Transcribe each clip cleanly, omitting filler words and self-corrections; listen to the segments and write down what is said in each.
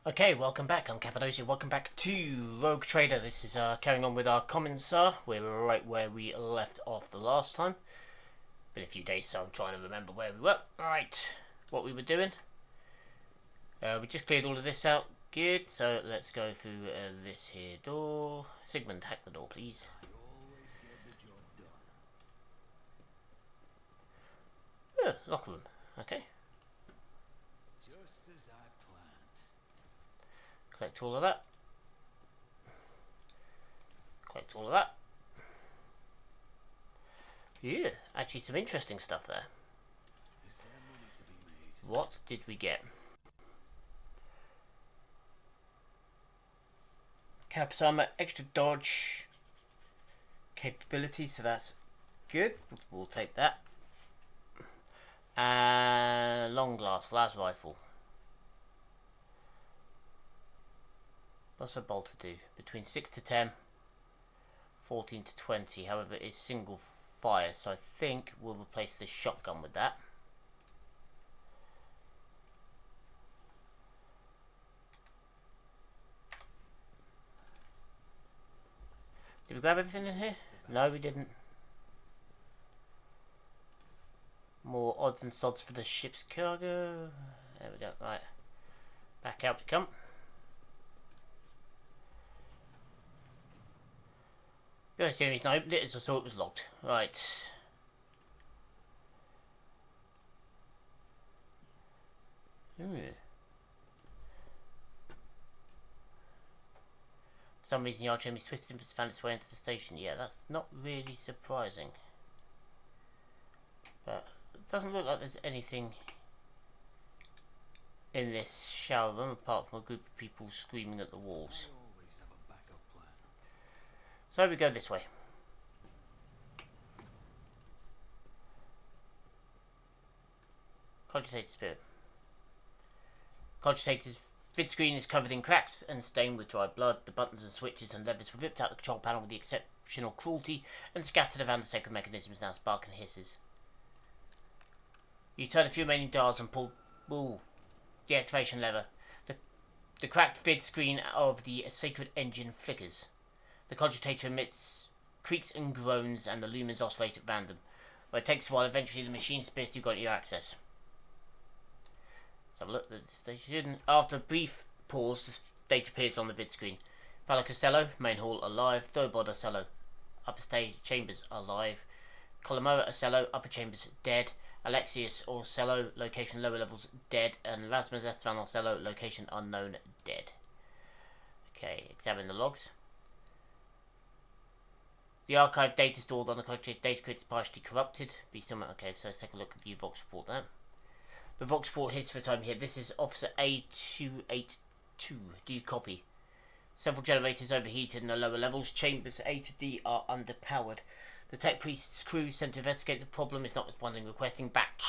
Okay, welcome back. I'm Cappadocia. Welcome back to Rogue Trader. This is carrying on with our Cominsar. We're right where we left off the last time. Been a few days, so I'm trying to remember where we were. Alright, what we were doing. We just cleared all of this out. Good, so let's go through this here door. Sigmund, hack the door, please. Locker room. Okay. Collect all of that. Collect all of that. Yeah, actually some interesting stuff there. What did we get? Caps armor, extra dodge capability, so that's good. We'll take that. And long glass, las rifle. What's a bolter do? Between 6 to 10, 14 to 20. However, it is single fire, so I think we'll replace the shotgun with that. Did we grab everything in here? No, we didn't. More odds and sods for the ship's cargo. There we go. Right. Back out we come. The only reason I opened it is I saw it was locked. Right. For some reason the archienemy's twisted and found its way into the station. Yeah, that's not really surprising. But it doesn't look like there's anything in this shower room apart from a group of people screaming at the walls. So we go this way. Cogitator spirit. Cogitator's vid screen is covered in cracks and stained with dry blood. The buttons and switches and levers were ripped out the control panel with the exceptional cruelty and scattered around the sacred mechanisms now spark and hisses. You turn a few remaining dials and pull the activation lever. The cracked vid screen of the sacred engine flickers. The cogitator emits creaks and groans and the lumens oscillate at random. But it takes a while. Eventually the machine spares you got your access. So look at the station. After a brief pause, the date appears on the vid screen. Fallo Costello, main hall alive. Thobod Ocello, upper stage chambers alive. Colomoa Ocello, upper chambers dead. Alexius Ocello, location lower levels dead. And Rasmus Estevan Ocello, location unknown dead. Okay, examine the logs. The archive data stored on the cogitator data grid is partially corrupted. Okay, so let's take a look at the Vox report there. The Vox report hits for time here. This is Officer A282. Do you copy? Several generators overheated in the lower levels. Chambers A to D are underpowered. The tech priest's crew sent to investigate the problem is not responding, requesting back.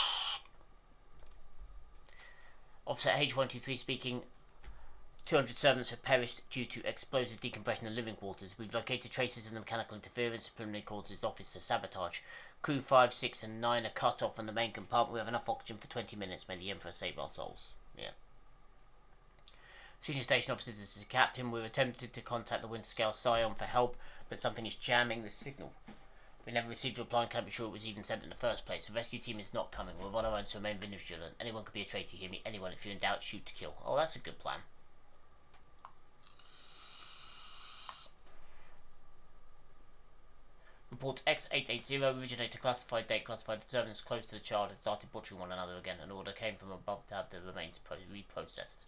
Officer H123 speaking. 200 servants have perished due to explosive decompression in living quarters. We've located traces of the mechanical interference. Preliminary causes officer sabotage. Crew 5, 6 and 9 are cut off from the main compartment. We have enough oxygen for 20 minutes. May the Emperor save our souls. Yeah. Senior station officers, this is the captain. We've attempted to contact the Windscale Scion for help, but something is jamming the signal. We never received a reply and can't be sure it was even sent in the first place. The rescue team is not coming. We're on our own, so remain vigilant. Anyone could be a traitor. You hear me? Anyone. If you're in doubt, shoot to kill. Oh, that's a good plan. Report X880, originator classified date classified. The servants close to the child had started butchering one another again. An order came from above to have the remains reprocessed.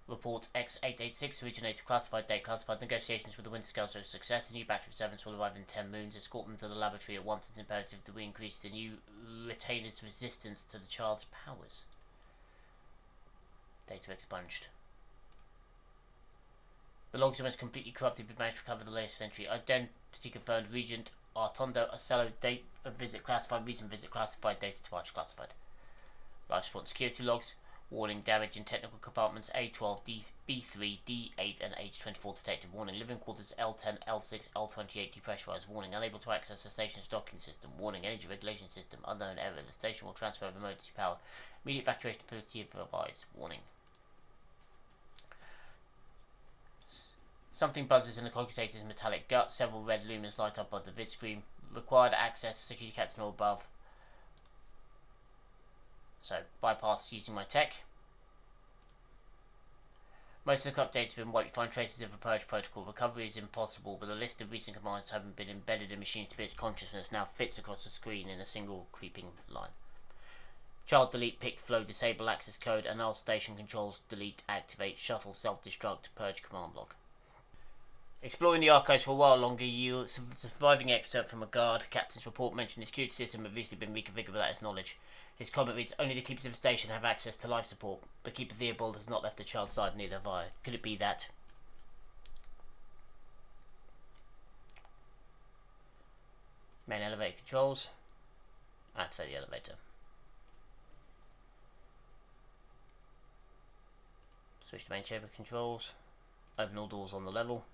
Report X886, originator classified date classified. Negotiations with the Windscales are a success. A new batch of servants will arrive in 10 moons. Escort them to the laboratory at once. It's imperative that we increase the new retainer's resistance to the child's powers. Data expunged. The logs are almost completely corrupted. We managed to recover the latest entry. Identity confirmed. Regent Artondo Ocello. Date of visit classified. Reason visit classified. Data to arch classified. Life support security logs. Warning, damage in technical compartments A12, B3, D8 and H24 detected. Warning, living quarters L10, L6, L28 depressurized. Warning, unable to access the station's docking system. Warning, energy regulation system unknown error. The station will transfer emergency power. Immediate evacuation facility advised. Warning. Something buzzes in the cogitator's metallic gut. Several red lumens light up above the vid screen. Required access. Security captain or above. So bypass using my tech. Most of the updates have been wiped. You find traces of a purge protocol. Recovery is impossible, but a list of recent commands having been embedded in machine spirit's consciousness now fits across the screen in a single creeping line. Child delete, pick, flow, disable access code, and all station controls, delete, activate, shuttle, self-destruct, purge command log. Exploring the archives for a while longer, you surviving excerpt from a guard. Captain's report mentioned the security system had recently been reconfigured without his knowledge. His comment reads, only the keepers of the station have access to life support, but Keeper Theobald has not left the child's side, neither have I. Could it be that? Main elevator controls. Activate the elevator. Switch to main chamber controls. Open all doors on the level.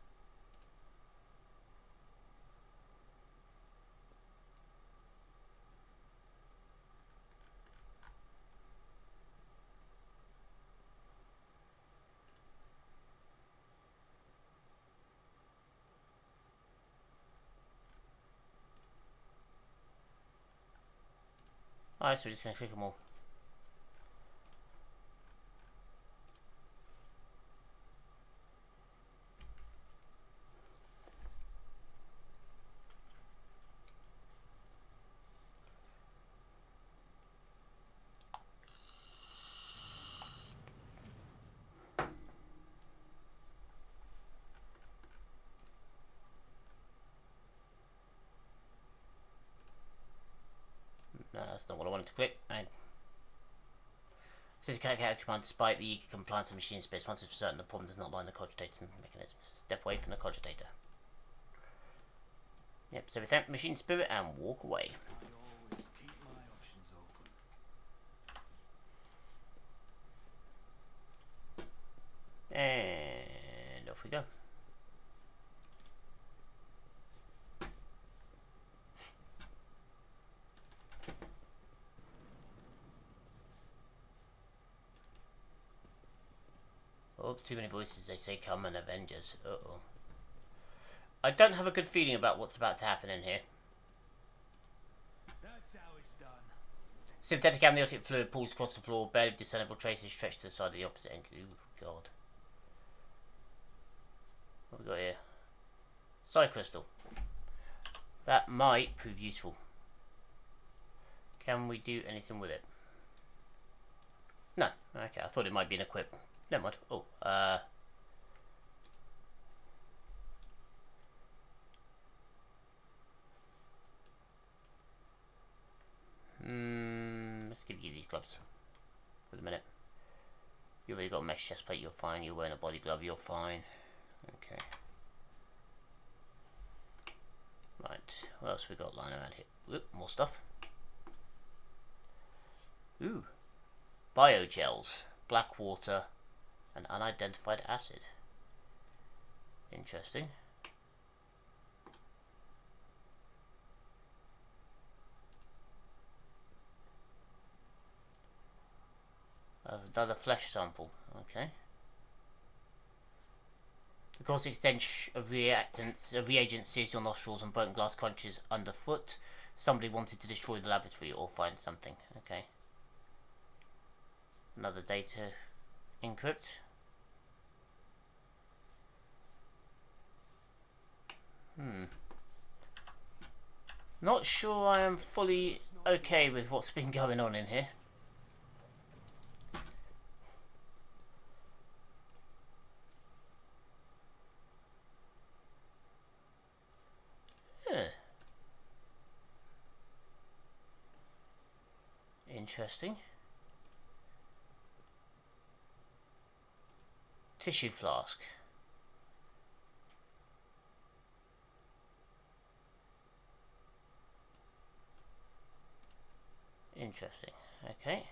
Alright, so we're just going to click them all. No, that's not what I wanted to click. Says can't get command despite the eager compliance of machine space. Once it's certain the problem does not lie in the cogitator mechanism. Step away from the cogitator. Yep, so we thank machine spirit and walk away. I always keep my options open. And off we go. Oh, too many voices, they say come and Avengers. Uh-oh. I don't have a good feeling about what's about to happen in here. That's how it's done. Synthetic amniotic fluid pools across the floor, barely discernible traces stretched to the side of the opposite end. Ooh, God. What have we got here? Psi crystal. That might prove useful. Can we do anything with it? No. Okay, I thought it might be an equip. Never mind. Oh, let's give you these gloves for the minute. You've already got a mesh chest plate, you're fine. You're wearing a body glove, you're fine. Okay. Right, what else we got lying around here? Oop, more stuff. Ooh. Biogels, black water, and unidentified acid. Interesting. Another flesh sample. Okay. The caustic stench of reagents sears your nostrils and broken glass crunches underfoot. Somebody wanted to destroy the laboratory or find something. Okay. Another data encrypt. Not sure I am fully okay with what's been going on in here. Interesting. Tissue flask. Interesting. Okay.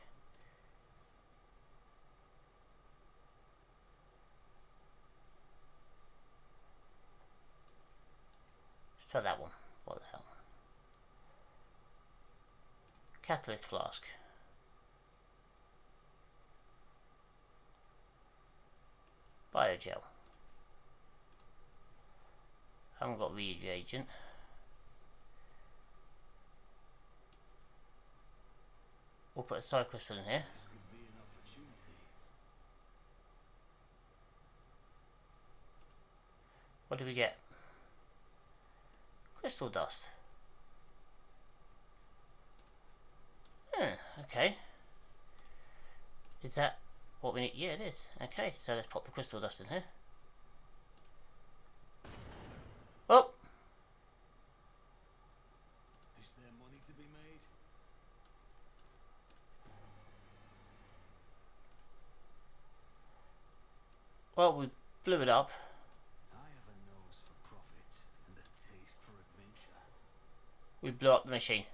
Let's try that one. What the hell? Catalyst flask. Biogel. Haven't got reagent. We'll put a side crystal in here. This could be an opportunity. What do we get? Crystal dust. Okay. Is that what we need? Yeah, it is. Okay, so let's pop the crystal dust in here. Oh! Is there money to be made? Well, we blew it up. I have a nose for profit and a taste for adventure. We blew up the machine.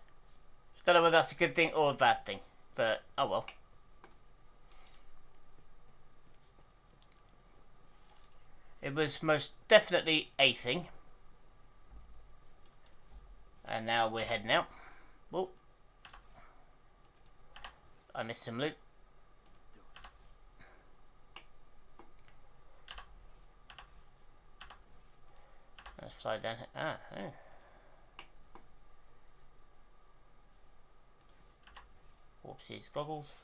Don't know whether that's a good thing or a bad thing, but oh well. It was most definitely a thing. And now we're heading out. Whoa. I missed some loot. Let's fly down here. Ah, oh. Whoopsies, goggles.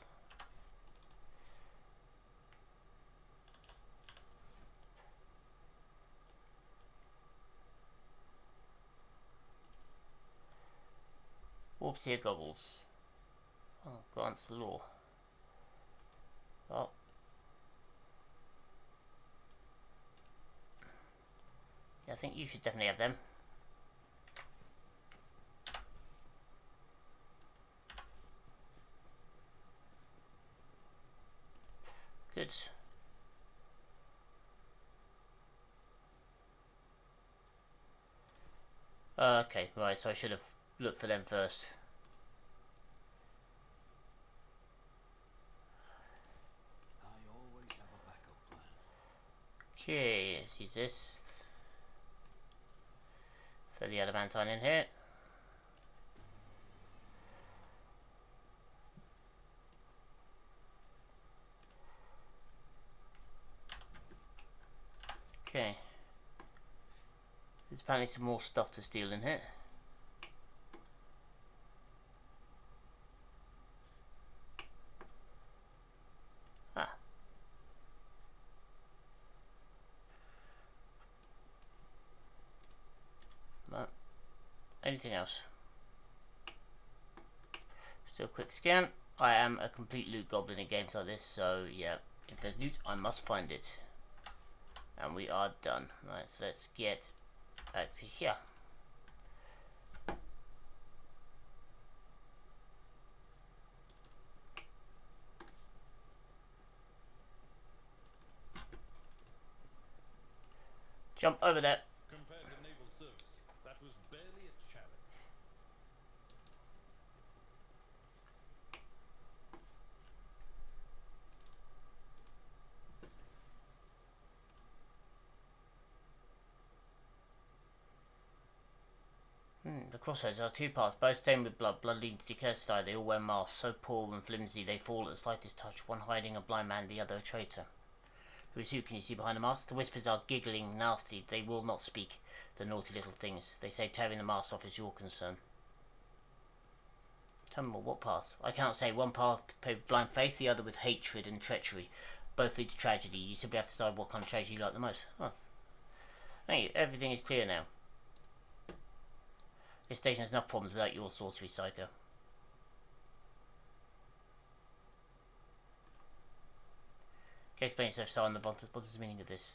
Whoopsie goggles. Oh, grants the law. Oh. Yeah, I think you should definitely have them. Good. Okay, right, so I should have looked for them first. I always have a backup plan. Okay, let's use this. Throw the adamantine in here. Okay. There's apparently some more stuff to steal in here. Ah. No. Anything else? Still a quick scan. I am a complete loot goblin in games like this, so yeah, if there's loot, I must find it. And we are done. Right, so let's get back to here. Jump over there. Compared to naval service, that was barely a challenge. The crossroads are two paths, both stained with blood. Blood leads to cursed eye. They all wear masks, so poor and flimsy they fall at the slightest touch. One hiding a blind man, the other a traitor. Who is who? Can you see behind the mask? The whispers are giggling nasty. They will not speak. The naughty little things. They say tearing the mask off is your concern. Tell me more. What paths? I cannot say. One path paved with blind faith, the other with hatred and treachery. Both lead to tragedy. You simply have to decide what kind of tragedy you like the most. Oh. Thank you. Everything is clear now. This station has enough problems without your sorcery, Psycho. Okay, explain yourself, Star, on the bottom. What is the meaning of this?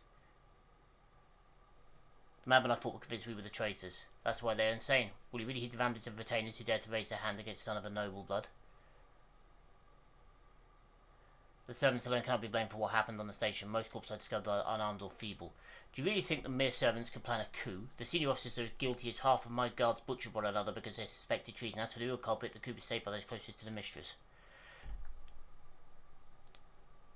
The madmen I thought were convinced we were the traitors. That's why they're insane. Will you really heed the ramblings of retainers who dare to raise their hand against the son of a noble blood? The servants alone cannot be blamed for what happened on the station. Most corps I discovered are unarmed or feeble. Do you really think the mere servants could plan a coup? The senior officers are guilty as half of my guards butchered one another because they suspected treason. As for the real culprit, the coup is saved by those closest to the mistress.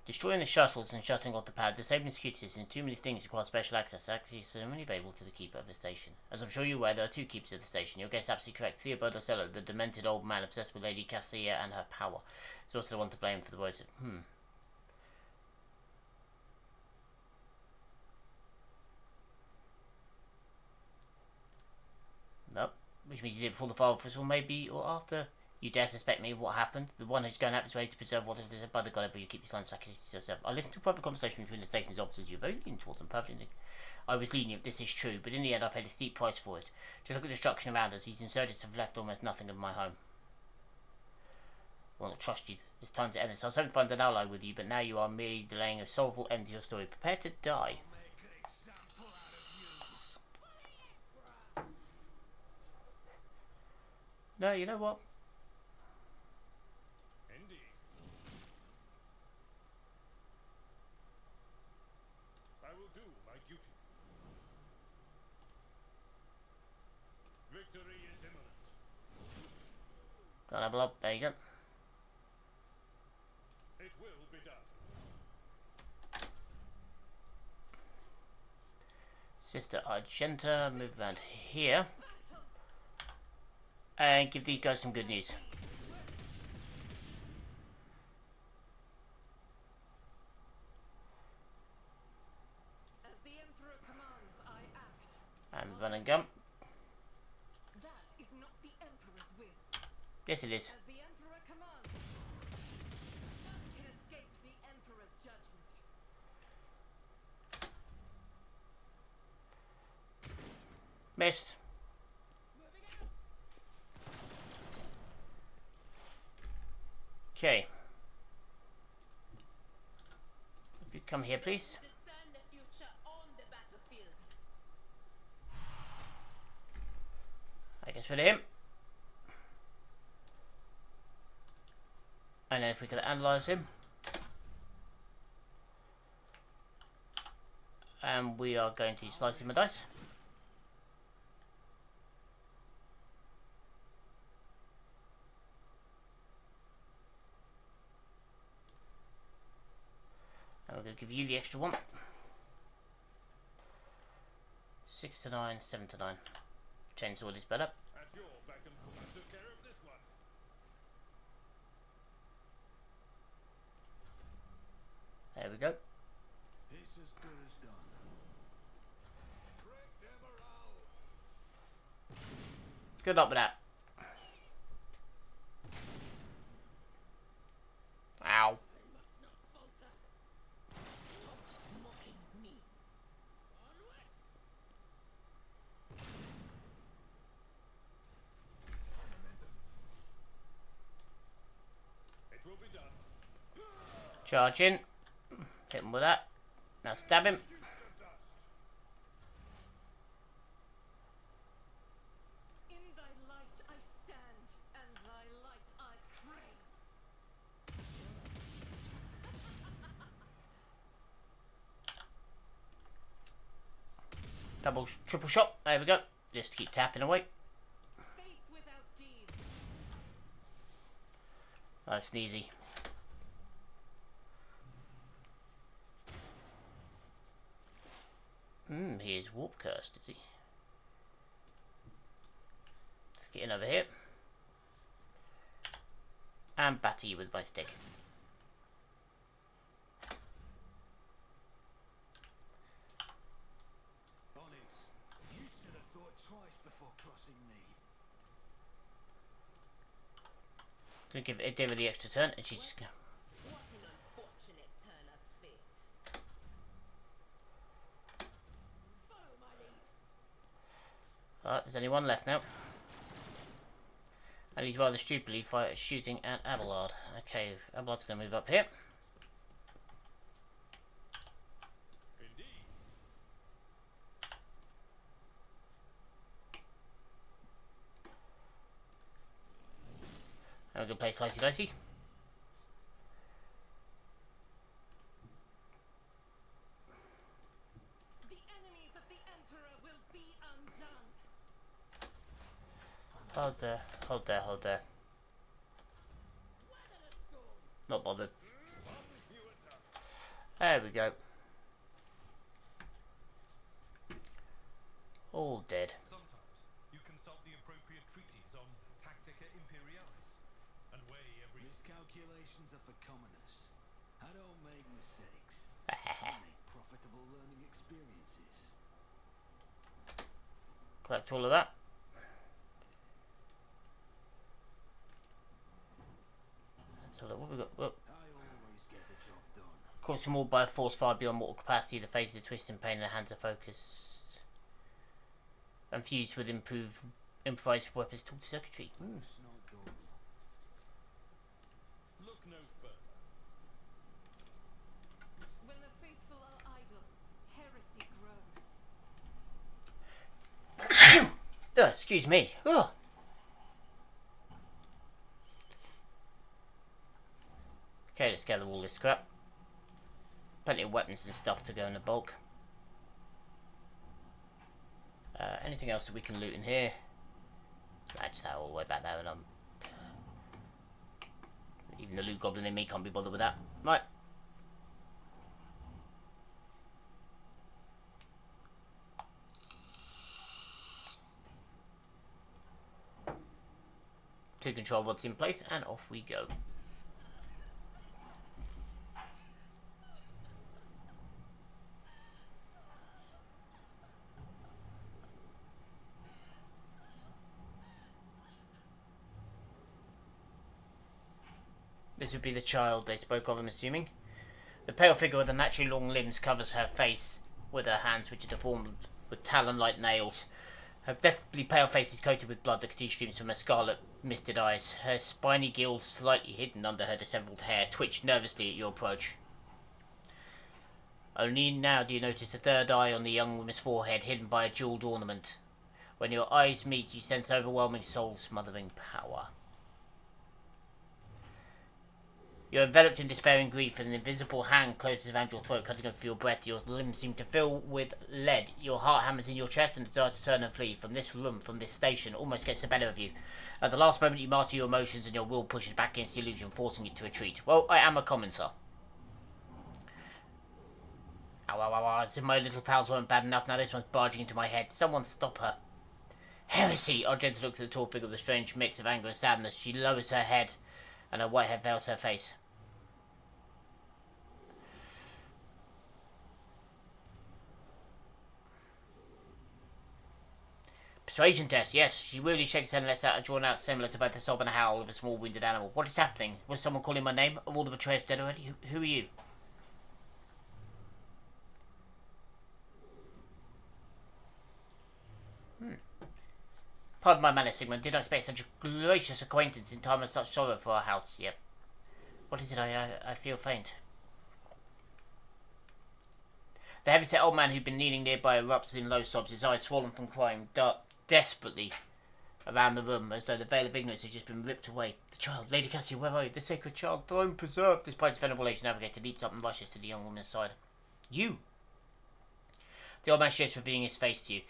Destroying the shuttles and shutting off the pad, disabling security systems, too many things require special access. Access is only available to the keeper of the station. As I'm sure you're aware, there are two keepers of the station. Your guess is absolutely correct. Theobald Ocello, the demented old man obsessed with Lady Cassia and her power, is also the one to blame for the words of which means you did it before the fire officer, or maybe, or after. You dare suspect me? What happened? The one who's going out of his way to preserve what is by the God, but you keep this line sacred to yourself. I listened to a private conversation between the station's officers. You're very lenient towards them, perfectly. I was lenient, this is true, but in the end I paid a steep price for it. Just look at the destruction around us. These insurgents have left almost nothing of my home. I will not trust you. It's time to end this. I was hoping to find an ally with you, but now you are merely delaying a soulful end to your story. Prepare to die. No, you know what? Indeed. I will do my duty. Victory is imminent. Gotta level up. There you go. It will be done. Sister Argenta, move around here. And give these guys some good news. As the Emperor commands, I act. And run and gun. That is not the Emperor's will. Yes, it is. As the Emperor commands, none can escape the Emperor's judgment. Missed. Moving out. Okay. If you come here, please. Discern the future on the battlefield. I guess rid of him. And then if we could analyze him. And we are going to slice him a dice. And we're going to give you the extra one. 6 to 9, 7 to 9. Chainsword is better. At your beck and call, I took care of this one. There we go. It's as good as done. Break their morale. Good luck with that. Ow. I must not falter. Mocking me. Onward. It will be done. Charge in. Hit him with that. Now stab him. Dust. In thy light I stand, and thy light I crave. Double, triple shot. There we go. Just keep tapping away. Faith without deeds. Nice and easy. He is warp cursed, is he? Let's get in over here. And batter you with my stick. Onyx, you should have thought twice before crossing me. Gonna give David the extra turn, and she's just gonna. What an unfortunate turn of fate. Follow my lead. Alright, there's only one left now. And he's rather stupidly shooting at Abelard. Okay, Abelard's gonna move up here. Indeed. And we're gonna play Slicey Dicey. The enemies of the Emperor will be undone. Hold there, hold there, hold there. Weather the storm. Not bothered. One fewer tough. There we go. All dead. Sometimes you consult the appropriate treaties on Tactica Imperialis and weigh every. Miscalculations are for commoners. I don't make mistakes. I make profitable learning experiences. Collect all of that. Caught from all by a force far beyond mortal capacity, the faces are twisting in pain and the hands are focused and fused with improvised weapons tool circuitry. It's not dull. Look no further. When the faithful are idle, heresy grows. Excuse me. Ugh. Okay, let's gather all this crap. Plenty of weapons and stuff to go in the bulk. Anything else that we can loot in here? That's that all the way back there, and even the loot goblin in me can't be bothered with that. Right. Two control rods in place, and off we go. This would be the child they spoke of, I'm assuming. The pale figure with the naturally long limbs covers her face with her hands, which are deformed with talon-like nails. Her deathly pale face is coated with blood that continues streams from her scarlet, misted eyes. Her spiny gills, slightly hidden under her disheveled hair, twitch nervously at your approach. Only now do you notice the third eye on the young woman's forehead, hidden by a jewelled ornament. When your eyes meet, you sense overwhelming soul-smothering power. You're enveloped in despairing grief, and an invisible hand closes around your throat, cutting off your breath. Your limbs seem to fill with lead. Your heart hammers in your chest, and the desire to turn and flee from this room, from this station, almost gets the better of you. At the last moment, you master your emotions, and your will pushes back against the illusion, forcing you to retreat. Well, I am a Cominsar. Ow, ow, ow, ow. As if my little pals weren't bad enough, now this one's barging into my head. Someone stop her. Heresy! Argenta looks at the tall figure with a strange mix of anger and sadness. She lowers her head, and her white hair veils her face. Persuasion test, yes. She weirdly shakes her head and lets out a drawn-out similar to both a sob and a howl of a small wounded animal. What is happening? Was someone calling my name? Are all the betrayers dead already? Who are you? Pardon my manners, Sigmund. Did I expect such a gracious acquaintance in time of such sorrow for our house? Yep. What is it? I feel faint. The heavy-set old man who'd been kneeling nearby erupts in low sobs, his eyes swollen from crying, dark desperately around the room, as though the veil of ignorance had just been ripped away. The child, Lady Cassie, where are you? The sacred child, throne preserved. Despite his venerable age, navigator leaps up and rushes to the young woman's side. You! The old man shifts, revealing his face to you.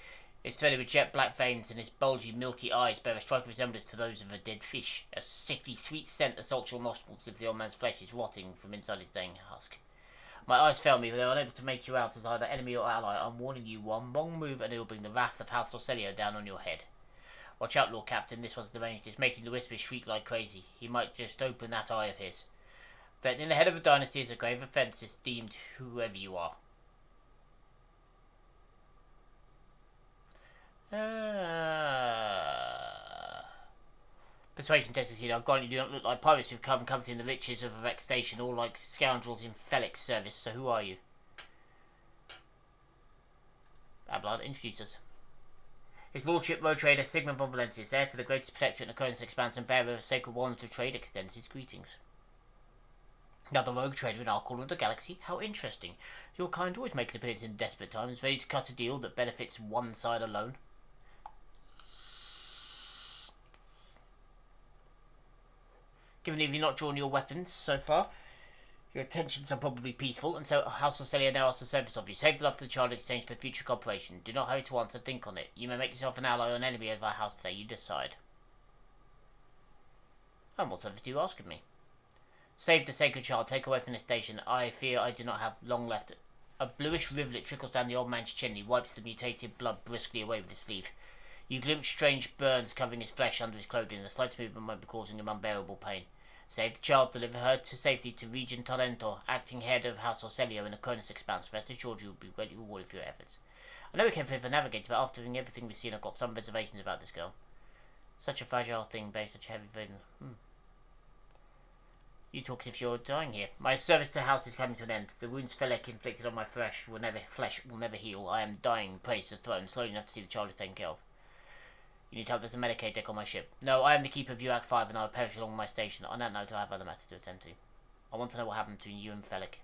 It's threaded with jet black veins, and his bulgy, milky eyes bear a striking resemblance to those of a dead fish. A sickly sweet scent assaults your nostrils as if the old man's flesh is rotting from inside his dying husk. My eyes fail me, but they are unable to make you out as either enemy or ally. I'm warning you, one wrong move and it will bring the wrath of House Orselio down on your head. Watch out, Lord Captain, this one's deranged. It's making the whispers shriek like crazy. He might just open that eye of his. That in the head of a dynasty is a grave offence, is deemed whoever you are. Persuasion test is here. I've got you. Do not look like pirates who've come coveting the riches of a wrecked station, or like scoundrels in Felix service. So who are you? Abelard, introduce us. His Lordship Road Trader Sigmund von Valentius, heir to the greatest protectorate in the Cominsar expanse and bearer of sacred warrant of trade, extends his greetings. Another rogue trader in our corner of the galaxy? How interesting. Your kind always make an appearance in desperate times, ready to cut a deal that benefits one side alone. Given that you've not drawn your weapons so far, your intentions are probably peaceful, and so House Orselio now asks the service of you. Save the life of the child in exchange for future cooperation. Do not hurry to answer, think on it. You may make yourself an ally or an enemy of our house today, you decide. And what service do you ask of me? Save the sacred child, take away from the station. I fear I do not have long left. A bluish rivulet trickles down the old man's chin. He wipes the mutated blood briskly away with his sleeve. You glimpse strange burns covering his flesh under his clothing. The slightest movement might be causing him unbearable pain. Save the child, deliver her to safety to Regent Talento, acting head of House Orselio in the Cominsar expanse. Rest assured you will be greatly rewarded for your efforts. I know we came here for navigator, but after doing everything we've seen, I've got some reservations about this girl. Such a fragile thing, bearing such a heavy burden. You talk as if you're dying here. My service to the house is coming to an end. The wounds Felek inflicted on my flesh will never heal. I am dying, praise the throne, slowly enough to see the child is taken care of. You need help. There's a Medicaid deck on my ship. No, I am the keeper of Urak 5 and I will perish along my station. On that note, I have other matters to attend to. I want to know what happened between you and Felek.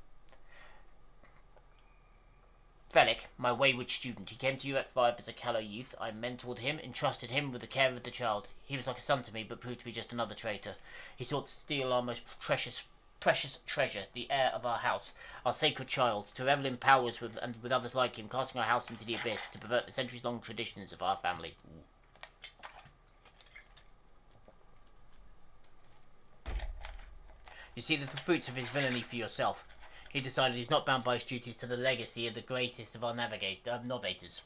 Felek, my wayward student. He came to Urak 5 as a callow youth. I mentored him, entrusted him with the care of the child. He was like a son to me, but proved to be just another traitor. He sought to steal our most precious treasure, the heir of our house, our sacred child, to revel in powers with others like him, casting our house into the abyss, to pervert the centuries-long traditions of our family. You see the fruits of his villainy for yourself. He decided he's not bound by his duties to the legacy of the greatest of our navigators,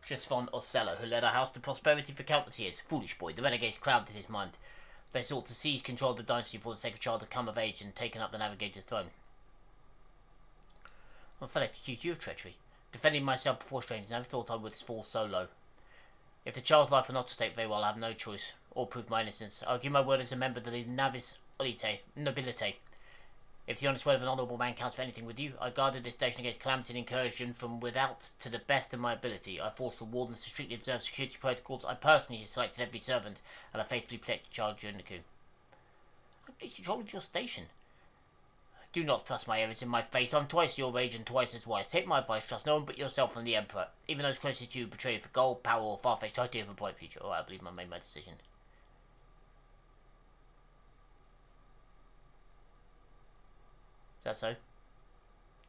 Trisfon Ocello, who led our house to prosperity for countless years. Foolish boy, the renegades clouded his mind. They sought to seize control of the dynasty before the sacred child had come of age and taken up the navigator's throne. Well, Felek accused you of treachery. Defending myself before strangers, never thought I would fall so low. If the child's life were not to stake very well, I have no choice, or prove my innocence. I'll give my word as a member of the Navis Nobilite. If the honest word of an honourable man counts for anything with you, I guarded this station against calamity and incursion from without to the best of my ability. I forced the wardens to strictly observe security protocols. I personally selected every servant, and I faithfully protected the child during the coup. I please control of your station. Do not thrust my errors in my face. I'm twice your age and twice as wise. Take my advice, trust no one but yourself and the Emperor. Even those closest to you betray you for gold, power, or far-fetched idea of a bright future. I believe I made my decision. Is that so?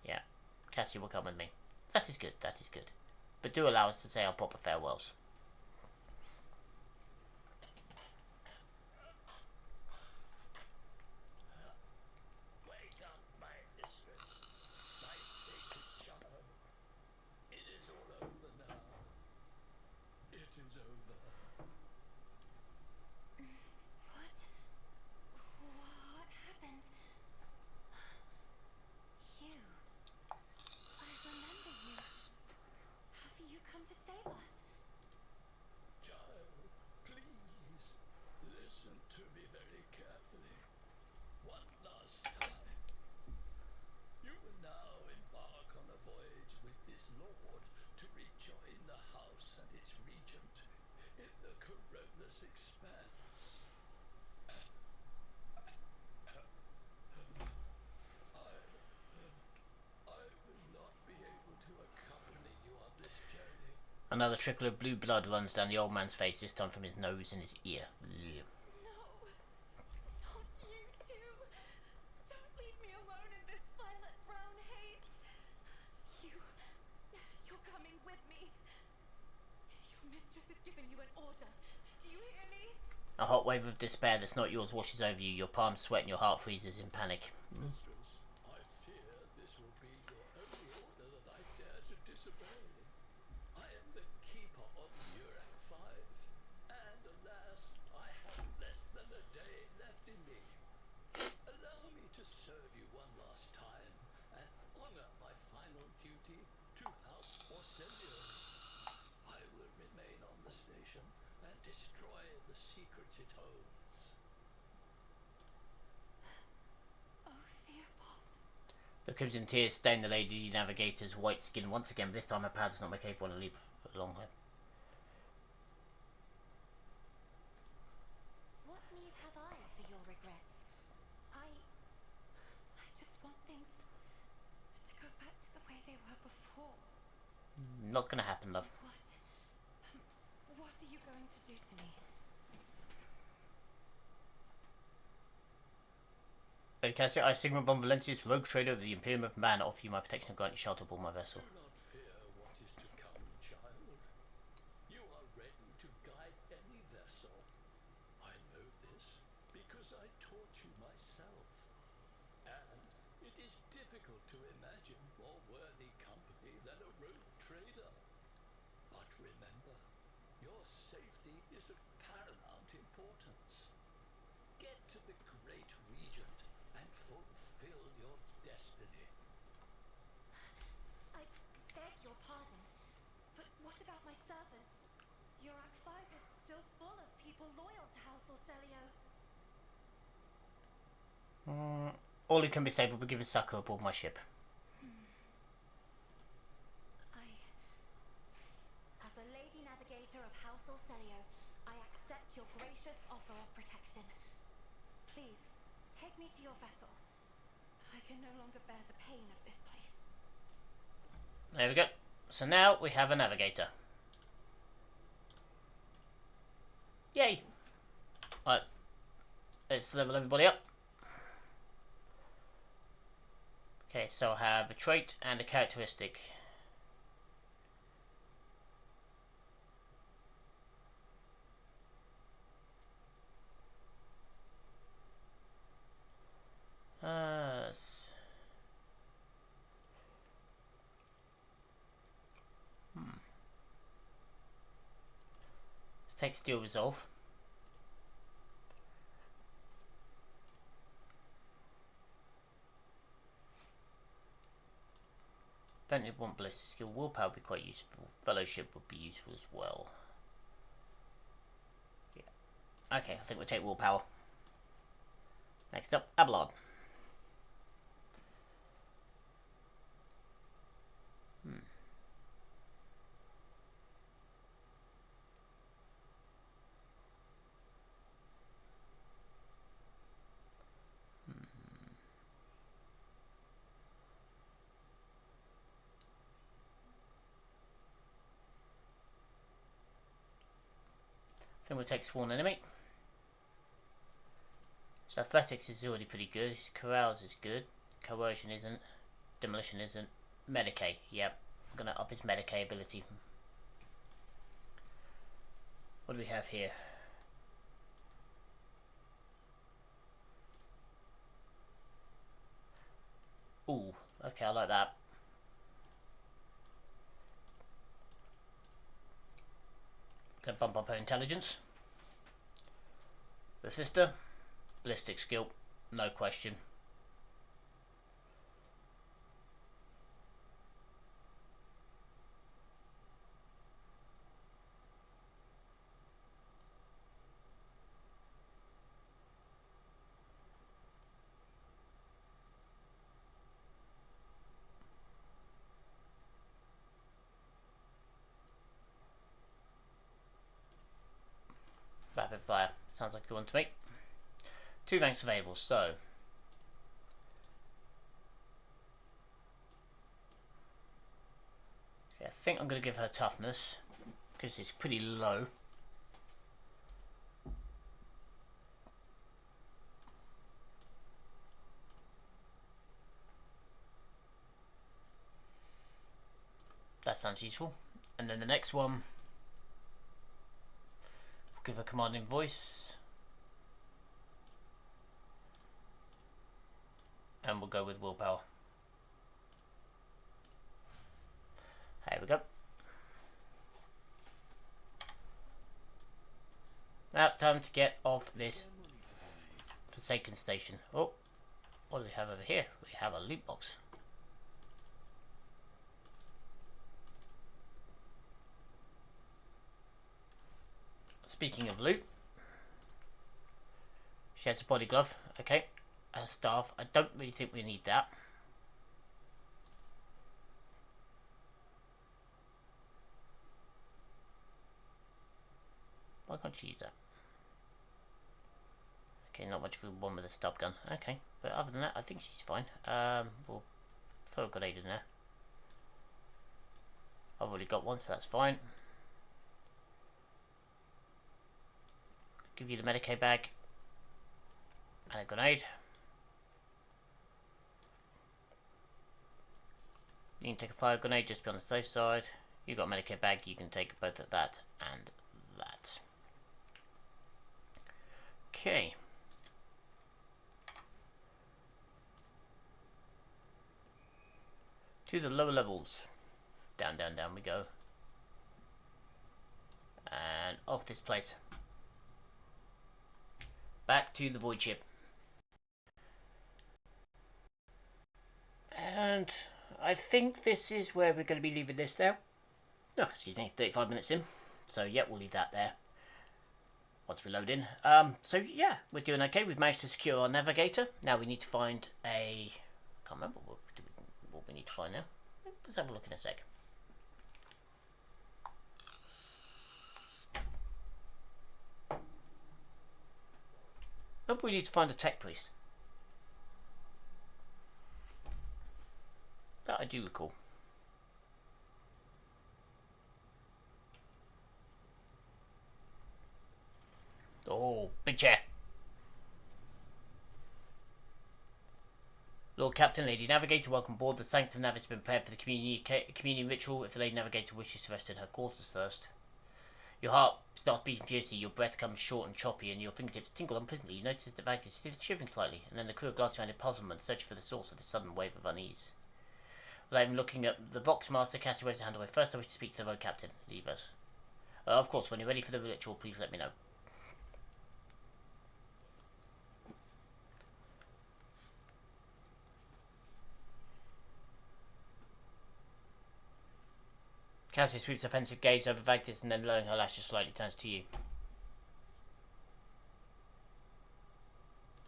Yeah. Cassie will come with me. That is good, that is good. But do allow us to say our proper farewells. Wake up, my mistress, my sacred child. It is all over now. It is over. What happened? You. I remember you. Have you come to save us? Child, please, listen to me very carefully. One last time. You will now embark on a voyage with this lord to rejoin the house and its regent in the Corollas expanse. I will not be able to accompany you on this journey. Another trickle of blue blood runs down the old man's face, this time from his nose and his ear. No. Not you too. Don't leave me alone in this violet brown haze. You're coming with me. Your mistress has given you an order. Do you hear me? A hot wave of despair that's not yours washes over you. Your palms sweat and your heart freezes in panic. Mistress, I fear this will be your only order that I dare to disobey. I am the keeper of Urak 5, and alas, I have less than a day left in me. Allow me to serve you one last time and honor my final duty to House Orselio. I will remain on the station and destroy the secrets it holds. Oh, Theobald. The crimson tears stain the Lady Navigator's white skin once again, but this time her power does not make everyone leap along her. What need have I for your regrets? I just want things to go back to the way they were before. Not gonna happen, love. What are you going to do to me? Lady Cassia, I, Sigmund von Valentius, rogue trader of the Imperium of Man, offer you my protection and grant you shelter aboard my vessel. Do not fear what is to come, child. You are ready to guide any vessel. I know this because I taught you myself. And it is difficult to imagine more worthy company than a rogue trader. But remember, your safety is of paramount importance. Get to the great regent and fulfill your destiny. I beg your pardon, but what about my servants? Urak 5 is still full of people loyal to House Orselio. All who can be saved will be given succor aboard my ship. As a lady navigator of House Orselio, I accept your gracious offer of protection. Please, take me to your vessel. I can no longer bear the pain of this place. There we go. So now we have a navigator. Yay! Right, let's level everybody up. Okay, so I have a trait and a characteristic. Let's take Steel Resolve. Don't need one ballistic skill. Willpower would be quite useful. Fellowship would be useful as well. Yeah. Okay, I think we'll take willpower. Next up, Abelard. Then we'll take Sworn Enemy. So Athletics is already pretty good. His Carouse is good. Coercion isn't. Demolition isn't. Medicae, yep. I'm going to up his Medicae ability. What do we have here? Ooh, okay, I like that. Gonna bump up her intelligence. The sister, ballistic skill, no question. Rapid fire, sounds like a good one to me. 2 ranks available, so okay, I think I'm going to give her toughness because it's pretty low. That sounds useful. And then the next one, give her commanding voice. And we'll go with willpower. There we go. Now time to get off this Forsaken Station. Oh, what do we have over here? We have a loot box. Speaking of loot, she has a body glove. Okay, a staff. I don't really think we need that. Why can't she use that? Okay, not much of a one with a stub gun. Okay, but other than that, I think she's fine. We'll throw a grenade in there. I've already got one, so that's fine. Give you the Medicae bag and a grenade. You can take a fire grenade just to be on the safe side. You've got a Medicae bag, you can take both of that and that. Okay. To the lower levels. Down, down, down we go. And off this place. Back to the void ship. And I think this is where we're going to be leaving this now. Oh, excuse me, 35 minutes in. So yeah, we'll leave that there. once we load in. So yeah, we're doing okay. We've managed to secure our navigator. Now we need to find a... I can't remember what we need to find now. Let's have a look in a sec. Oh, we need to find a tech priest. That I do recall. Oh, big chair. Lord Captain, Lady Navigator, welcome aboard. The Sanctum Nav has been prepared for the communion ritual. If the Lady Navigator wishes to rest in her quarters first. Your heart starts beating furiously, your breath comes short and choppy, and your fingertips tingle unpleasantly. You notice the bag is still shivering slightly, and then the crew glance around in puzzlement, searching for the source of this sudden wave of unease. Without even looking at the Voxmaster, Cassie waves her hand away. First, I wish to speak to the road captain. Leave us. Of course, when you're ready for the ritual, please let me know. Cassie sweeps her pensive gaze over Vagtis and then, lowering her lashes slightly, turns to you.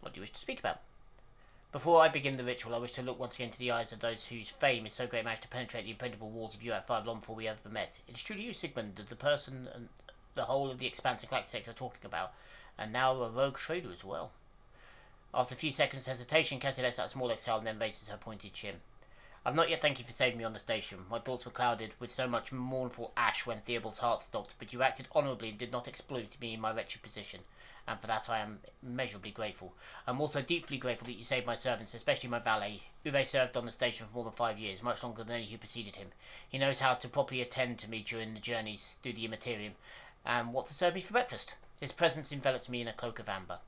What do you wish to speak about? Before I begin the ritual, I wish to look once again to the eyes of those whose fame is so great managed to penetrate the impregnable walls of UF5 long before we ever met. It is truly you, Sigmund, the person and the whole of the expanse of Galactic 6 are talking about, and now a rogue trader as well. After a few seconds' hesitation, Cassie lets out a small exhale and then raises her pointed chin. I've not yet thanked you for saving me on the station. My thoughts were clouded with so much mournful ash when Theobald's heart stopped, but you acted honourably and did not exploit me in my wretched position, and for that I am immeasurably grateful. I am also deeply grateful that you saved my servants, especially my valet. Uwe served on the station for more than 5 years, much longer than any who preceded him. He knows how to properly attend to me during the journeys through the Immaterium, and what to serve me for breakfast. His presence envelops me in a cloak of amber.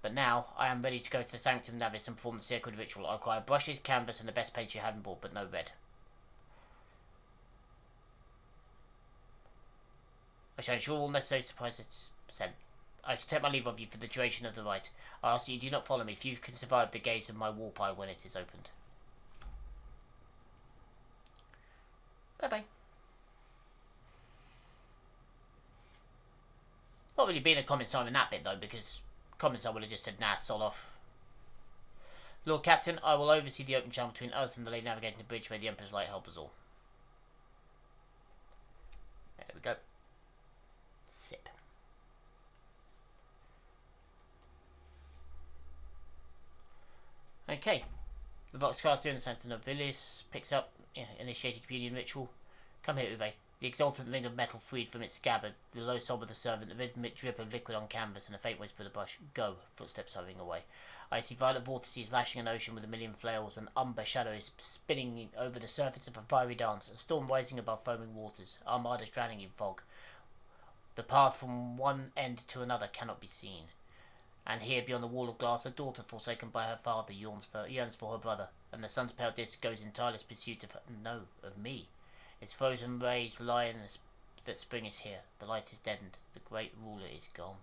But now, I am ready to go to the Sanctum Navis and perform the sacred ritual. I require brushes, canvas, and the best paints you have on board, but no red. I shall ensure all necessary supplies are sent. I shall take my leave of you for the duration of the rite. I ask that you do not follow me, if you can survive the gaze of my wall pie when it is opened. Bye-bye. Not really being a Cominsar in that bit, though, because Cominsar would have just said, nah, sod off. Lord Captain, I will oversee the open channel between us and the lady navigating the bridge where the Emperor's light help us all. There we go. Sip. Okay. The Voxcaster in the Sanctum Nobilis picks up, initiating communion ritual. Come here, Uwe. The exultant ring of metal freed from its scabbard, the low sob of the servant, the rhythmic drip of liquid on canvas, and a faint whisper of the brush. Go. Footsteps hurrying away. I see violet vortices lashing an ocean with a million flails, and umber shadows spinning over the surface of a fiery dance, a storm rising above foaming waters, armadas drowning in fog. The path from one end to another cannot be seen. And here, beyond the wall of glass, a daughter forsaken by her father yearns for her brother, and the sun's pale disk goes in tireless pursuit of her, no, of me. Its frozen rays lie in that spring is here. The light is deadened. The great ruler is gone.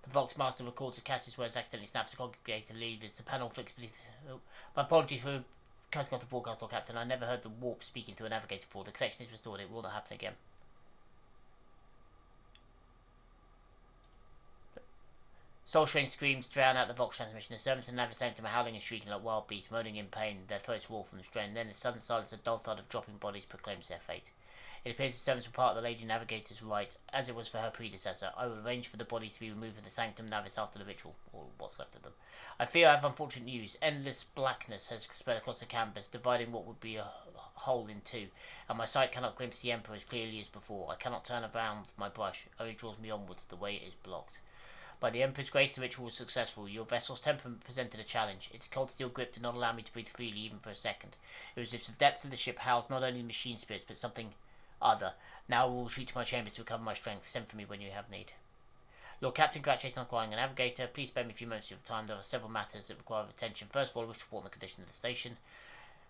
The Voxmaster records that Cassie's words accidentally snaps the congregator lead. It's a panel flicks beneath. Oh, my apologies for cutting off the broadcast, Lord Captain. I never heard the warp speaking through a navigator before. The connection is restored. It will not happen again. Soul-strained screams drown out the Vox transmission. The servants in the Navis Sanctum are howling and shrieking like wild beasts, moaning in pain, their throats raw from the strain. Then, in sudden silence, a dull thud of dropping bodies proclaims their fate. It appears the servants were part of the Lady Navigator's rite, as it was for her predecessor. I will arrange for the bodies to be removed from the Sanctum Navis after the ritual, or what's left of them. I fear I have unfortunate news. Endless blackness has spread across the canvas, dividing what would be a whole in two, and my sight cannot glimpse the Emperor as clearly as before. I cannot turn around my brush, only draws me onwards. The way is blocked. By the Emperor's grace, the ritual was successful. Your vessel's temperament presented a challenge. Its cold steel grip did not allow me to breathe freely even for a second. It was as if the depths of the ship housed not only machine spirits, but something other. Now I will retreat to my chambers to recover my strength. Send for me when you have need. Lord Captain, congratulations on acquiring a navigator. Please spare me a few moments of your time. There are several matters that require attention. First of all, I wish to report on the condition of the station.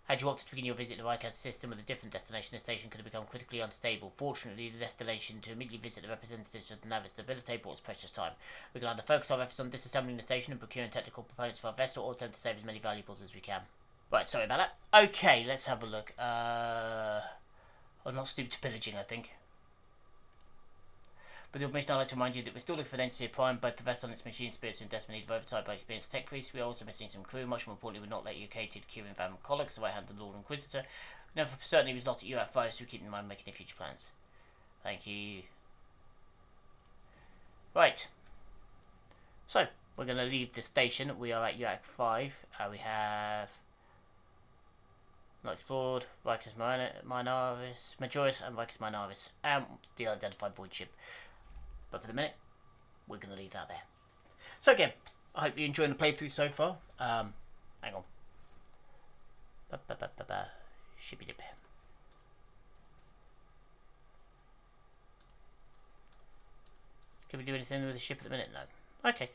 Had you opted to begin your visit to the Rykad system with a different destination, the station could have become critically unstable. Fortunately, the destination to immediately visit the representatives of the Navis Stabilite bought us precious time. We can either focus our efforts on disassembling the station and procuring technical components for our vessel, or attempt to save as many valuables as we can. Right, sorry about that. Okay, let's have a look. I'm not stupid to pillaging, I think. With your permission, I'd like to remind you that we're still looking for an entity of Prime, both the vessel and its machine spirits are in desperate need of oversight by experienced tech priests. We are also missing some crew. Much more importantly, we're not let you cater to Kieran Van Colleagues, the right-handed Lord Inquisitor. We know for certainly was not at UF5, so we keep in mind making any future plans. Thank you. Right. So, we're going to leave the station. We are at UAC 5. We have not explored, Rikers Minoris, Majoris and Rikers Minoris, and the unidentified void ship. But for the minute, we're going to leave that there. So again, I hope you're enjoying the playthrough so far. Hang on. Shippy dip. Can we do anything with the ship at the minute? No. Okay.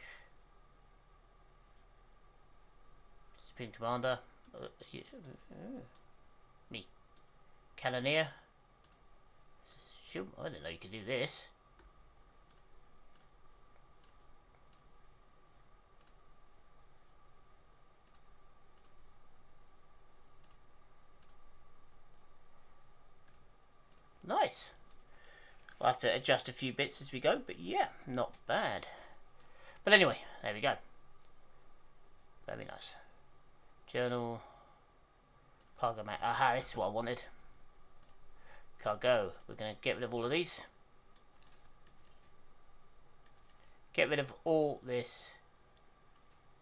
Supreme Commander. Me. Cannoneer. Shoot, I didn't know you could do this. Nice. I'll have to adjust a few bits as we go, but yeah, not bad. But anyway, there we go. Very nice. Journal. Cargo map. Aha, this is what I wanted. Cargo. We're going to get rid of all of these. Get rid of all this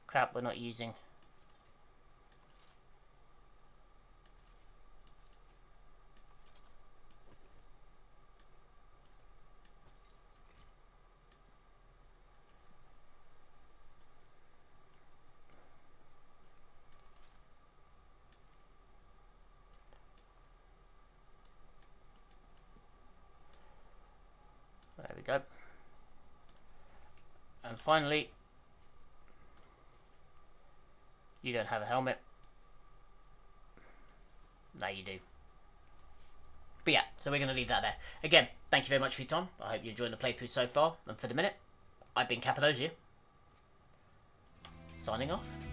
crap we're not using. There we go. And finally, you don't have a helmet. No, you do. But yeah, so we're going to leave that there. Again, thank you very much for your time. I hope you're enjoying the playthrough so far. And for the minute, I've been Cappadocia. Signing off.